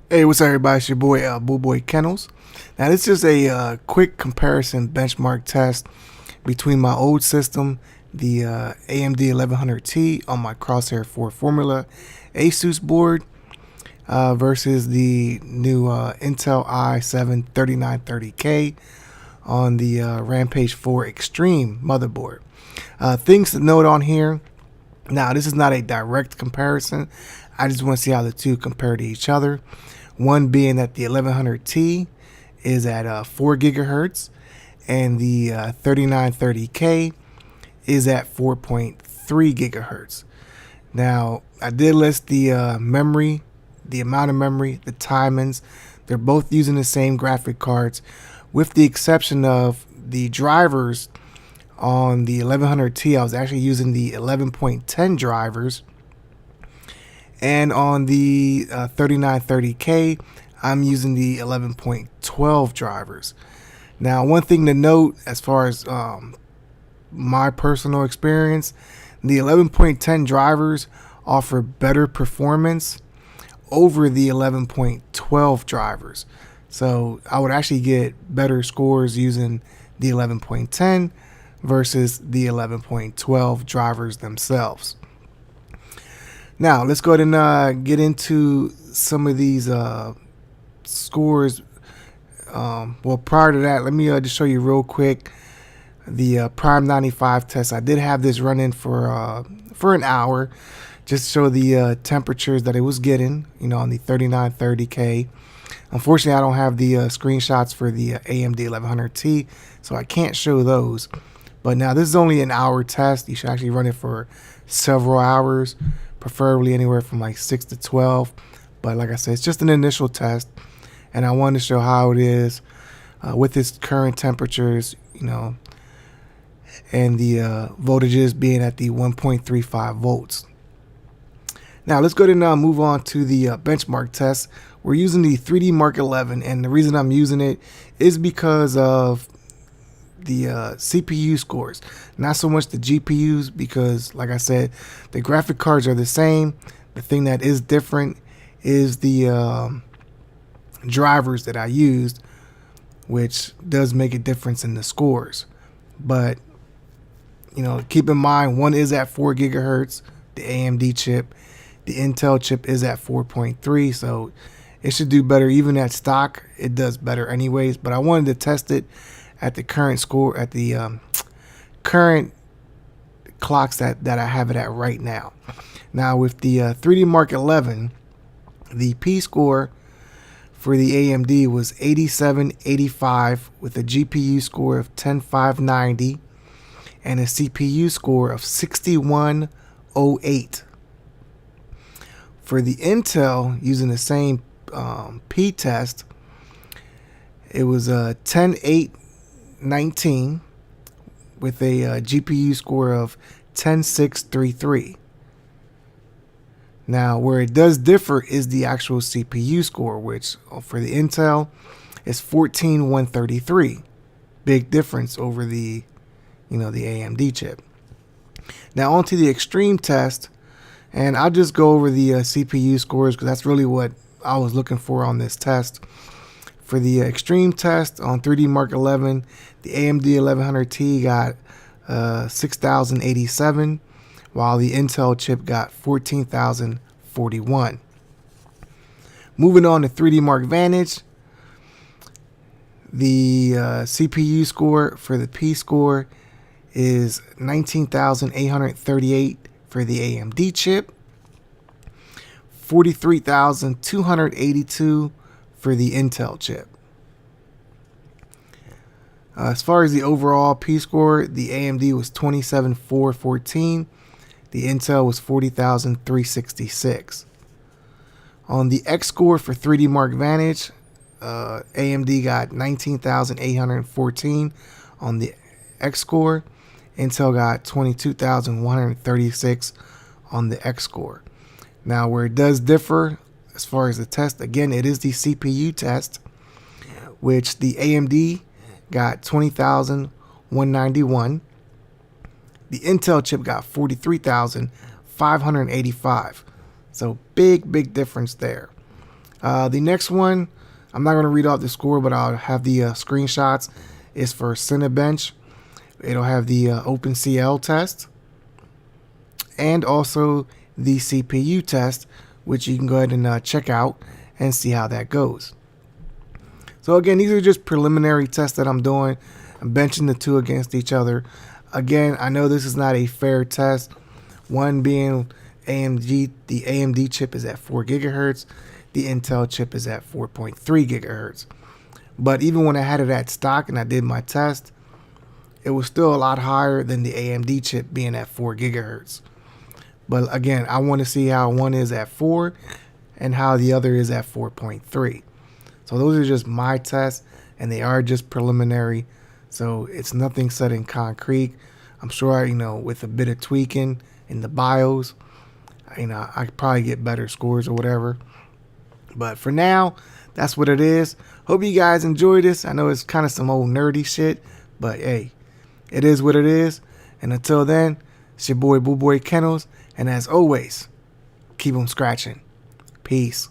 Hey, what's up, everybody? It's your boy, BULLBOYKENNELS. Now, this is a quick comparison benchmark test between my old system, the AMD 1100T on my Crosshair 4 Formula Asus board, versus the new Intel i7 3930K on the Rampage 4 Extreme motherboard. Things to note on here. Now, this is not a direct comparison. I just want to see how the two compare to each other. One being that the 1100T is at 4 gigahertz and the 3930K is at 4.3 gigahertz. Now, I did list the memory, the amount of memory, the timings. They're both using the same graphic cards, with the exception of the drivers. On the 1100T, I was actually using the 11.10 drivers, and on the 3930K, I'm using the 11.12 drivers. Now, one thing to note as far as my personal experience, the 11.10 drivers offer better performance over the 11.12 drivers. So I would actually get better scores using the 11.10 versus the 11.12 drivers themselves. Now, let's go ahead and get into some of these scores. Well, prior to that, let me just show you real quick the Prime 95 test. I did have this running for an hour, just to show the temperatures that it was getting, on the 3930K. Unfortunately, I don't have the screenshots for the AMD 1100T, so I can't show those. But now, this is only an hour test. You should actually run it for several hours, preferably anywhere from like 6 to 12. But like I said, it's just an initial test, and I wanted to show how it is with its current temperatures, and the voltages being at the 1.35 volts. Now, let's go ahead and move on to the benchmark test. We're using the 3D Mark 11, and the reason I'm using it is because of the CPU scores, not so much the GPUs, because like I said, the graphic cards are the same. The thing that is different is the drivers that I used, which does make a difference in the scores. But keep in mind, one is at 4 gigahertz, the AMD chip. The Intel chip is at 4.3, so it should do better. Even at stock, it does better anyways, but I wanted to test it at the current score, at the current clocks that I have it at right now. Now, with the 3D Mark 11, the P score for the AMD was 8785 with a GPU score of 10590 and a CPU score of 6108. For the Intel, using the same P test, it was a 10819 with a GPU score of 10633. Now, where it does differ is the actual CPU score, which for the Intel is 14133. Big difference over the the AMD chip. Now, on to the extreme test, and I'll just go over the CPU scores because that's really what I was looking for on this test. For the extreme test on 3D Mark 11, the AMD 1100T got 6087, while the Intel chip got 14,041. Moving on to 3D Mark Vantage, the CPU score for the P score is 19,838 for the AMD chip, 43,282 for the Intel chip. As far as the overall P score, the AMD was 27,414. The Intel was 40,366. On the X score for 3D Mark Vantage, AMD got 19,814 on the X score. Intel got 22,136 on the X score. Now, where it does differ as far as the test, again, it is the CPU test, which the AMD got 20,191. The Intel chip got 43,585. So big difference there. The next one, I'm not going to read off the score, but I'll have the screenshots. Is for Cinebench. It'll have the OpenCL test and also the CPU test, which you can go ahead and check out and see how that goes. So again, these are just preliminary tests that I'm doing. I'm benching the two against each other. Again, I know this is not a fair test. One being AMD, the AMD chip is at 4 gigahertz. The Intel chip is at 4.3 gigahertz. But even when I had it at stock and I did my test, it was still a lot higher than the AMD chip being at 4 gigahertz. But again, I want to see how one is at 4 and how the other is at 4.3. So those are just my tests, and they are just preliminary. So it's nothing set in concrete. I'm sure, with a bit of tweaking in the BIOS, I could probably get better scores or whatever. But for now, that's what it is. Hope you guys enjoy this. I know it's kind of some old nerdy shit, but hey, it is what it is. And until then, it's your boy BULLBOYKENNELS. And as always, keep 'em scratching. Peace.